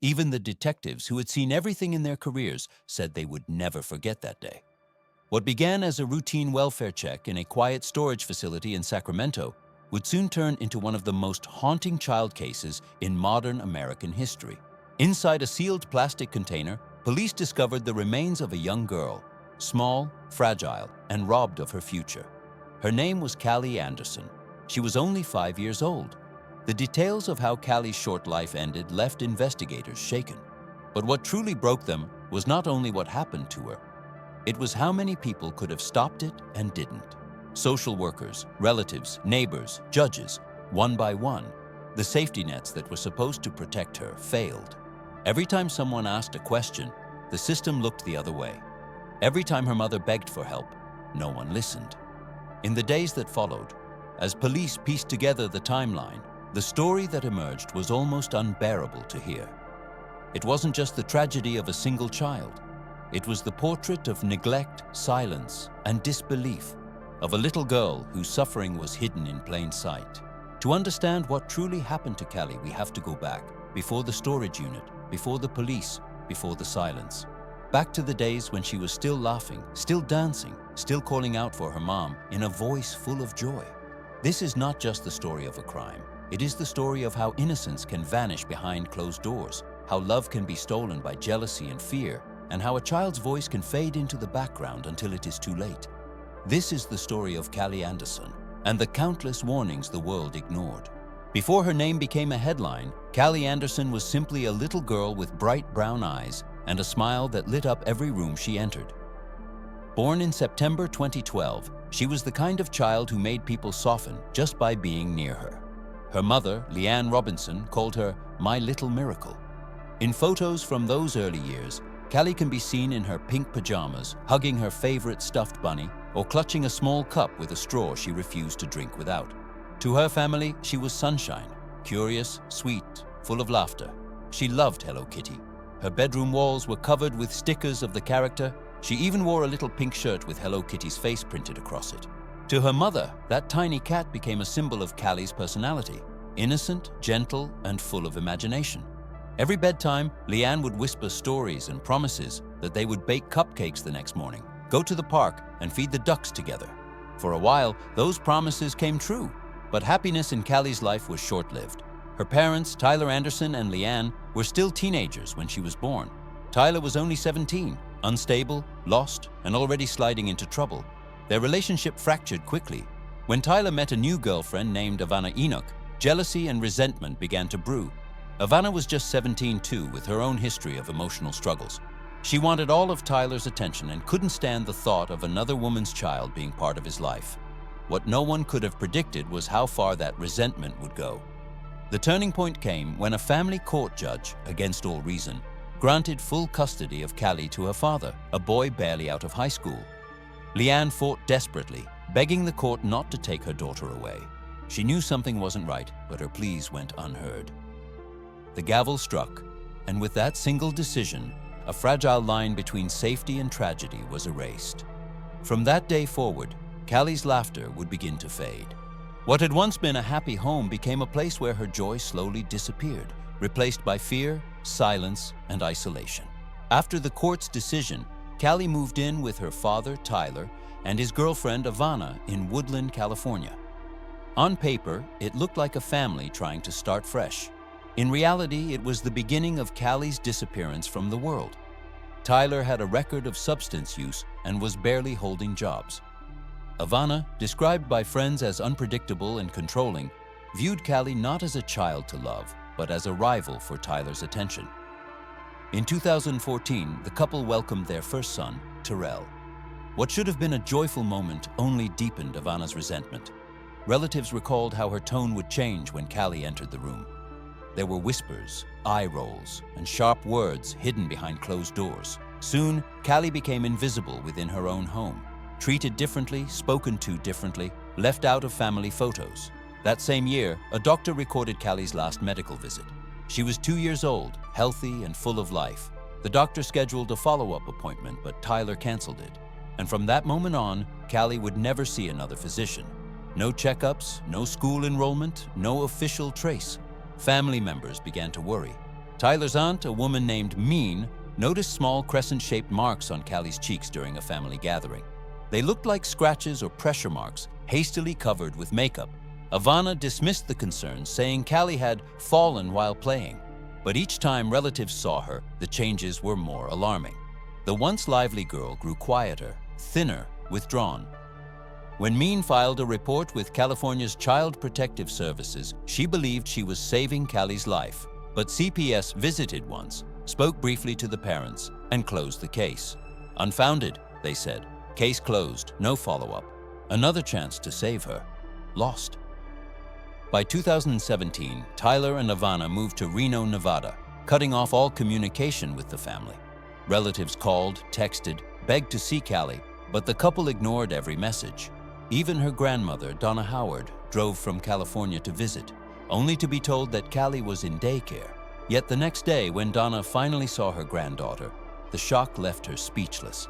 Even the detectives who had seen everything in their careers said they would never forget that day. What began as a routine welfare check in a quiet storage facility in Sacramento would soon turn into one of the most haunting child cases in modern American history. Inside a sealed plastic container, police discovered the remains of a young girl, small, fragile, and robbed of her future. Her name was Callie Anderson. She was only 5 years old. The details of how Callie's short life ended left investigators shaken. But what truly broke them was not only what happened to her, it was how many people could have stopped it and didn't. Social workers, relatives, neighbors, judges, one by one. The safety nets that were supposed to protect her failed. Every time someone asked a question, the system looked the other way. Every time her mother begged for help, no one listened. In the days that followed, as police pieced together the timeline, the story that emerged was almost unbearable to hear. It wasn't just the tragedy of a single child. It was the portrait of neglect, silence, and disbelief of a little girl whose suffering was hidden in plain sight. To understand what truly happened to Callie, we have to go back, before the storage unit, before the police, before the silence. Back to the days when she was still laughing, still dancing, still calling out for her mom in a voice full of joy. This is not just the story of a crime. It is the story of how innocence can vanish behind closed doors, how love can be stolen by jealousy and fear, and how a child's voice can fade into the background until it is too late. This is the story of Callie Anderson and the countless warnings the world ignored. Before her name became a headline, Callie Anderson was simply a little girl with bright brown eyes and a smile that lit up every room she entered. Born in September 2012, she was the kind of child who made people soften just by being near her. Her mother, Leanne Robinson, called her "my little miracle." In photos from those early years, Callie can be seen in her pink pajamas, hugging her favorite stuffed bunny, or clutching a small cup with a straw she refused to drink without. To her family, she was sunshine, curious, sweet, full of laughter. She loved Hello Kitty. Her bedroom walls were covered with stickers of the character. She even wore a little pink shirt with Hello Kitty's face printed across it. To her mother, that tiny cat became a symbol of Callie's personality, innocent, gentle, and full of imagination. Every bedtime, Leanne would whisper stories and promises that they would bake cupcakes the next morning, go to the park, and feed the ducks together. For a while, those promises came true, but happiness in Callie's life was short-lived. Her parents, Tyler Anderson and Leanne, were still teenagers when she was born. Tyler was only 17, unstable, lost, and already sliding into trouble. Their relationship fractured quickly. When Tyler met a new girlfriend named Ivana Enoch, jealousy and resentment began to brew. Ivana was just 17 too, with her own history of emotional struggles. She wanted all of Tyler's attention and couldn't stand the thought of another woman's child being part of his life. What no one could have predicted was how far that resentment would go. The turning point came when a family court judge, against all reason, granted full custody of Callie to her father, a boy barely out of high school. Leanne fought desperately, begging the court not to take her daughter away. She knew something wasn't right, but her pleas went unheard. The gavel struck, and with that single decision, a fragile line between safety and tragedy was erased. From that day forward, Callie's laughter would begin to fade. What had once been a happy home became a place where her joy slowly disappeared, replaced by fear, silence, and isolation. After the court's decision, Callie moved in with her father, Tyler, and his girlfriend, Ivana, in Woodland, California. On paper, it looked like a family trying to start fresh. In reality, it was the beginning of Callie's disappearance from the world. Tyler had a record of substance use and was barely holding jobs. Ivana, described by friends as unpredictable and controlling, viewed Callie not as a child to love, but as a rival for Tyler's attention. In 2014, the couple welcomed their first son, Terrell. What should have been a joyful moment only deepened Ivana's resentment. Relatives recalled how her tone would change when Callie entered the room. There were whispers, eye rolls, and sharp words hidden behind closed doors. Soon, Callie became invisible within her own home, treated differently, spoken to differently, left out of family photos. That same year, a doctor recorded Callie's last medical visit. She was 2 years old, healthy and full of life. The doctor scheduled a follow-up appointment, but Tyler canceled it. And from that moment on, Callie would never see another physician. No checkups, no school enrollment, no official trace. Family members began to worry. Tyler's aunt, a woman named Mean, noticed small crescent-shaped marks on Callie's cheeks during a family gathering. They looked like scratches or pressure marks, hastily covered with makeup. Ivana dismissed the concerns, saying Callie had fallen while playing. But each time relatives saw her, the changes were more alarming. The once lively girl grew quieter, thinner, withdrawn. When Mean filed a report with California's Child Protective Services, she believed she was saving Callie's life. But CPS visited once, spoke briefly to the parents, and closed the case. Unfounded, they said. Case closed, no follow-up. Another chance to save her. Lost. By 2017, Tyler and Ivana moved to Reno, Nevada, cutting off all communication with the family. Relatives called, texted, begged to see Callie, but the couple ignored every message. Even her grandmother, Donna Howard, drove from California to visit, only to be told that Callie was in daycare. Yet the next day, when Donna finally saw her granddaughter, the shock left her speechless.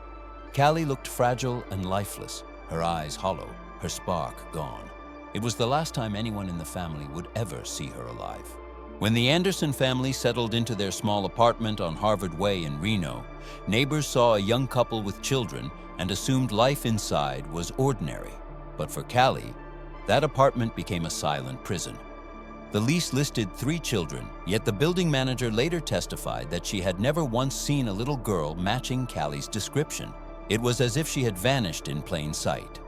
Callie looked fragile and lifeless, her eyes hollow, her spark gone. It was the last time anyone in the family would ever see her alive. When the Anderson family settled into their small apartment on Harvard Way in Reno, neighbors saw a young couple with children and assumed life inside was ordinary. But for Callie, that apartment became a silent prison. The lease listed 3 children, yet the building manager later testified that she had never once seen a little girl matching Callie's description. It was as if she had vanished in plain sight.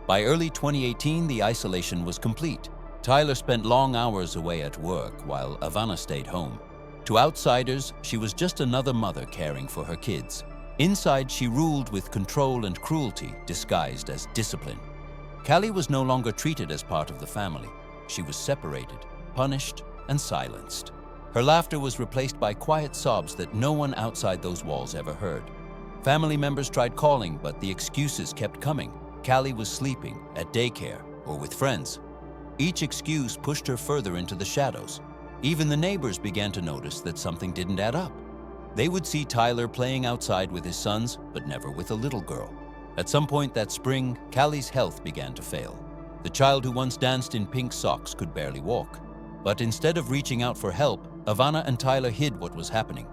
By early 2018, the isolation was complete. Tyler spent long hours away at work while Ivana stayed home. To outsiders, she was just another mother caring for her kids. Inside, she ruled with control and cruelty disguised as discipline. Callie was no longer treated as part of the family. She was separated, punished, and silenced. Her laughter was replaced by quiet sobs that no one outside those walls ever heard. Family members tried calling, but the excuses kept coming. Callie was sleeping, at daycare, or with friends. Each excuse pushed her further into the shadows. Even the neighbors began to notice that something didn't add up. They would see Tyler playing outside with his sons, but never with a little girl. At some point that spring, Callie's health began to fail. The child who once danced in pink socks could barely walk. But instead of reaching out for help, Ivana and Tyler hid what was happening.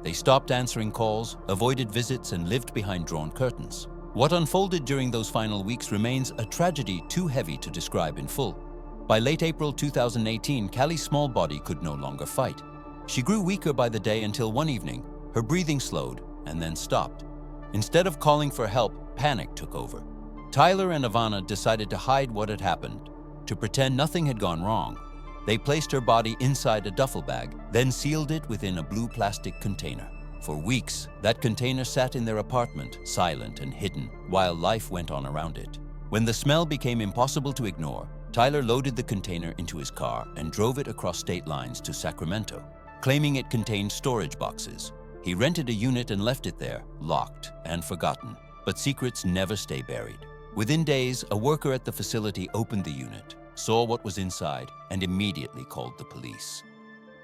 They stopped answering calls, avoided visits, and lived behind drawn curtains. What unfolded during those final weeks remains a tragedy too heavy to describe in full. By late April 2018, Callie's small body could no longer fight. She grew weaker by the day until one evening, her breathing slowed and then stopped. Instead of calling for help, panic took over. Tyler and Ivana decided to hide what had happened, to pretend nothing had gone wrong. They placed her body inside a duffel bag, then sealed it within a blue plastic container. For weeks, that container sat in their apartment, silent and hidden, while life went on around it. When the smell became impossible to ignore, Tyler loaded the container into his car and drove it across state lines to Sacramento, claiming it contained storage boxes. He rented a unit and left it there, locked and forgotten. But secrets never stay buried. Within days, a worker at the facility opened the unit, saw what was inside, and immediately called the police.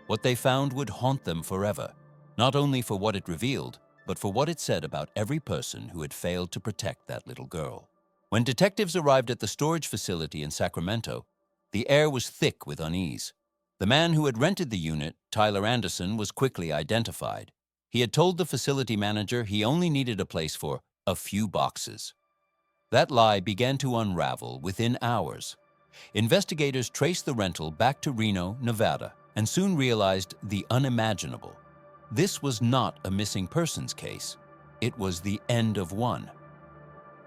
What they found would haunt them forever, not only for what it revealed, but for what it said about every person who had failed to protect that little girl. When detectives arrived at the storage facility in Sacramento, the air was thick with unease. The man who had rented the unit, Tyler Anderson, was quickly identified. He had told the facility manager he only needed a place for a few boxes. That lie began to unravel within hours. Investigators traced the rental back to Reno, Nevada, and soon realized the unimaginable. This was not a missing persons case. It was the end of one.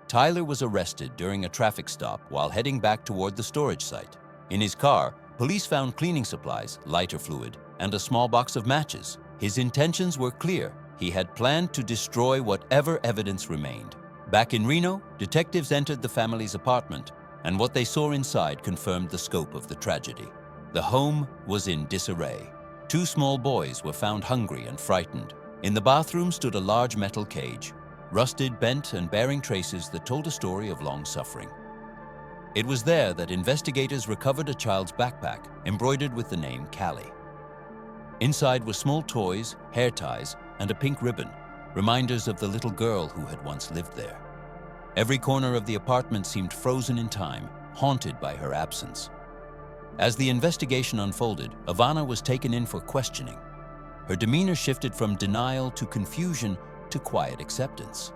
Tyler was arrested during a traffic stop while heading back toward the storage site. In his car, police found cleaning supplies, lighter fluid, and a small box of matches. His intentions were clear. He had planned to destroy whatever evidence remained. Back in Reno, detectives entered the family's apartment, and what they saw inside confirmed the scope of the tragedy. The home was in disarray. 2 small boys were found hungry and frightened. In the bathroom stood a large metal cage, rusted, bent, and bearing traces that told a story of long suffering. It was there that investigators recovered a child's backpack embroidered with the name Callie. Inside were small toys, hair ties, and a pink ribbon, reminders of the little girl who had once lived there. Every corner of the apartment seemed frozen in time, haunted by her absence. As the investigation unfolded, Ivana was taken in for questioning. her demeanor shifted from denial to confusion to quiet acceptance.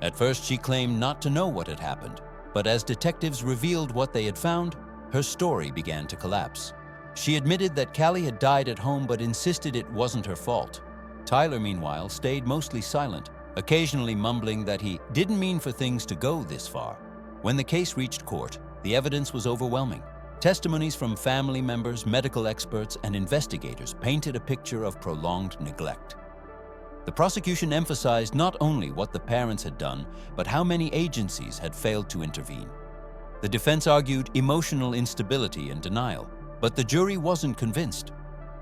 At first, she claimed not to know what had happened, but as detectives revealed what they had found, her story began to collapse. She admitted that Callie had died at home but insisted it wasn't her fault. Tyler, meanwhile, stayed mostly silent, occasionally mumbling that he didn't mean for things to go this far. When the case reached court, the evidence was overwhelming. Testimonies from family members, medical experts, and investigators painted a picture of prolonged neglect. The prosecution emphasized not only what the parents had done, but how many agencies had failed to intervene. The defense argued emotional instability and denial, but the jury wasn't convinced.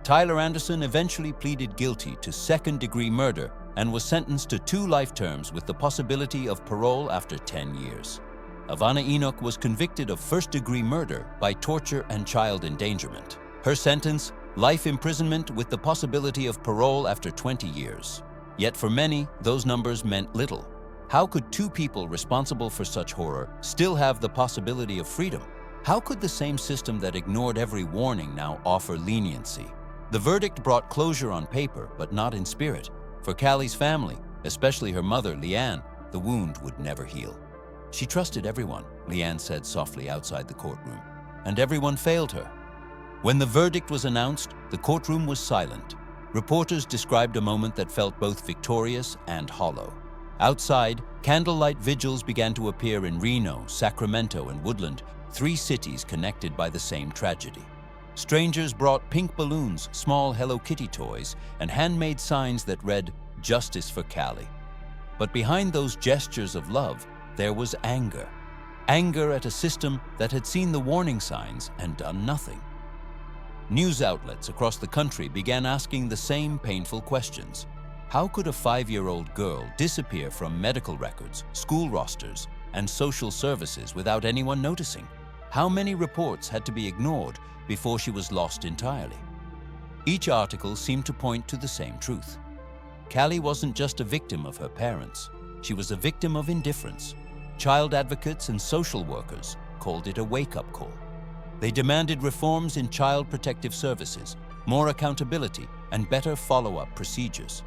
Tyler Anderson eventually pleaded guilty to second-degree murder and was sentenced to 2 life terms with the possibility of parole after 10 years. Ivana Enoch was convicted of first-degree murder by torture and child endangerment. Her sentence, life imprisonment with the possibility of parole after 20 years. Yet for many, those numbers meant little. How could 2 people responsible for such horror still have the possibility of freedom? How could the same system that ignored every warning now offer leniency? The verdict brought closure on paper, but not in spirit. For Callie's family, especially her mother, Leanne, the wound would never heal. She trusted everyone, Leanne said softly outside the courtroom, and everyone failed her. When the verdict was announced, the courtroom was silent. Reporters described a moment that felt both victorious and hollow. Outside, candlelight vigils began to appear in Reno, Sacramento, and Woodland, 3 cities connected by the same tragedy. Strangers brought pink balloons, small Hello Kitty toys, and handmade signs that read, "Justice for Callie." But behind those gestures of love, there was anger. Anger at a system that had seen the warning signs and done nothing. News outlets across the country began asking the same painful questions. How could a 5-year-old girl disappear from medical records, school rosters, and social services without anyone noticing? How many reports had to be ignored before she was lost entirely? Each article seemed to point to the same truth. Callie wasn't just a victim of her parents. She was a victim of indifference. Child advocates and social workers called it a wake-up call. They demanded reforms in child protective services, more accountability, and better follow-up procedures.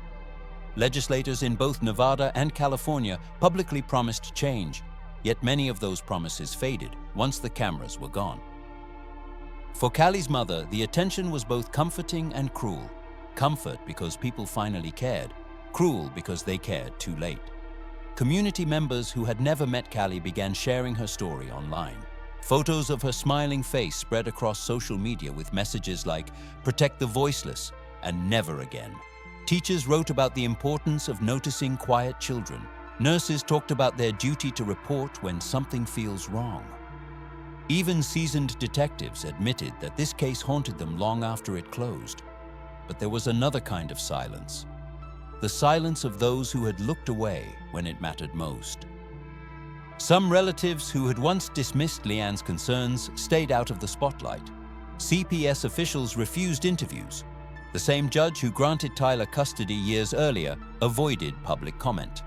Legislators in both Nevada and California publicly promised change, yet many of those promises faded once the cameras were gone. For Callie's mother, the attention was both comforting and cruel. Comfort because people finally cared, cruel because they cared too late. Community members who had never met Callie began sharing her story online. Photos of her smiling face spread across social media with messages like, "Protect the voiceless," and "Never again." Teachers wrote about the importance of noticing quiet children. Nurses talked about their duty to report when something feels wrong. Even seasoned detectives admitted that this case haunted them long after it closed. But there was another kind of silence. The silence of those who had looked away when it mattered most. Some relatives who had once dismissed Leanne's concerns stayed out of the spotlight. CPS officials refused interviews. The same judge who granted Tyler custody years earlier avoided public comment.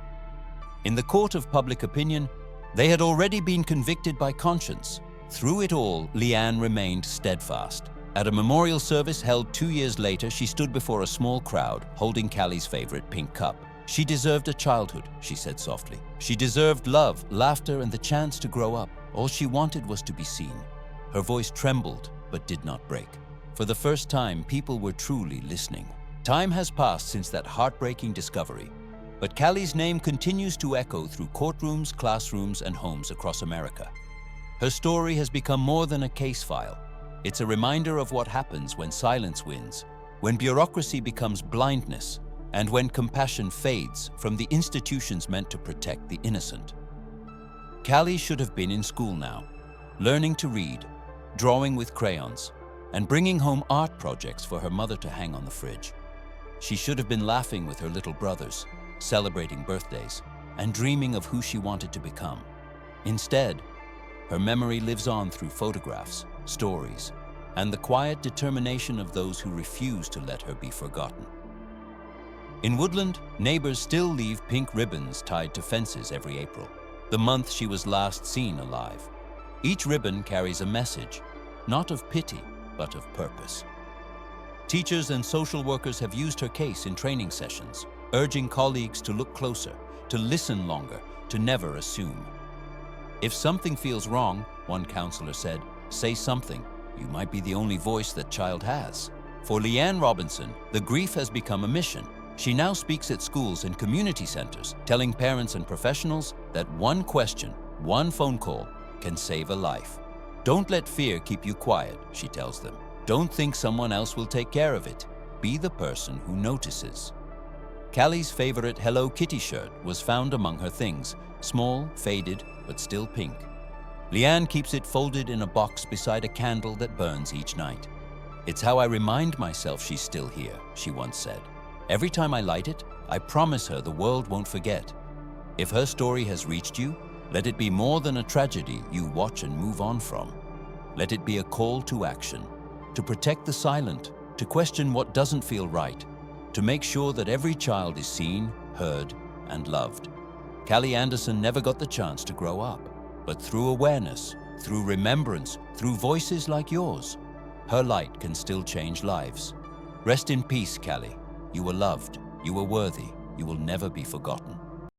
In the court of public opinion, they had already been convicted by conscience. Through it all, Leanne remained steadfast. At a memorial service held 2 years later, she stood before a small crowd, holding Callie's favorite pink cup. "She deserved a childhood," she said softly. "She deserved love, laughter, and the chance to grow up. All she wanted was to be seen." Her voice trembled, but did not break. For the first time, people were truly listening. Time has passed since that heartbreaking discovery, but Callie's name continues to echo through courtrooms, classrooms, and homes across America. Her story has become more than a case file. It's a reminder of what happens when silence wins, when bureaucracy becomes blindness, and when compassion fades from the institutions meant to protect the innocent. Callie should have been in school now, learning to read, drawing with crayons, and bringing home art projects for her mother to hang on the fridge. She should have been laughing with her little brothers, celebrating birthdays, and dreaming of who she wanted to become. Instead, her memory lives on through photographs, stories, and the quiet determination of those who refuse to let her be forgotten. In Woodland, neighbors still leave pink ribbons tied to fences every April, the month she was last seen alive. Each ribbon carries a message, not of pity, but of purpose. Teachers and social workers have used her case in training sessions, urging colleagues to look closer, to listen longer, to never assume. If something feels wrong, one counselor said, say something. You might be the only voice that child has. For Leanne Robinson, the grief has become a mission. She now speaks at schools and community centers, telling parents and professionals that one question, one phone call, can save a life. Don't let fear keep you quiet, she tells them. Don't think someone else will take care of it. Be the person who notices. Callie's favorite Hello Kitty shirt was found among her things, small, faded, but still pink. Leanne keeps it folded in a box beside a candle that burns each night. It's how I remind myself she's still here, she once said. Every time I light it, I promise her the world won't forget. If her story has reached you, let it be more than a tragedy you watch and move on from. Let it be a call to action, to protect the silent, to question what doesn't feel right, to make sure that every child is seen, heard, and loved. Callie Anderson never got the chance to grow up, but through awareness, through remembrance, through voices like yours, her light can still change lives. Rest in peace, Callie. You were loved, you were worthy, you will never be forgotten.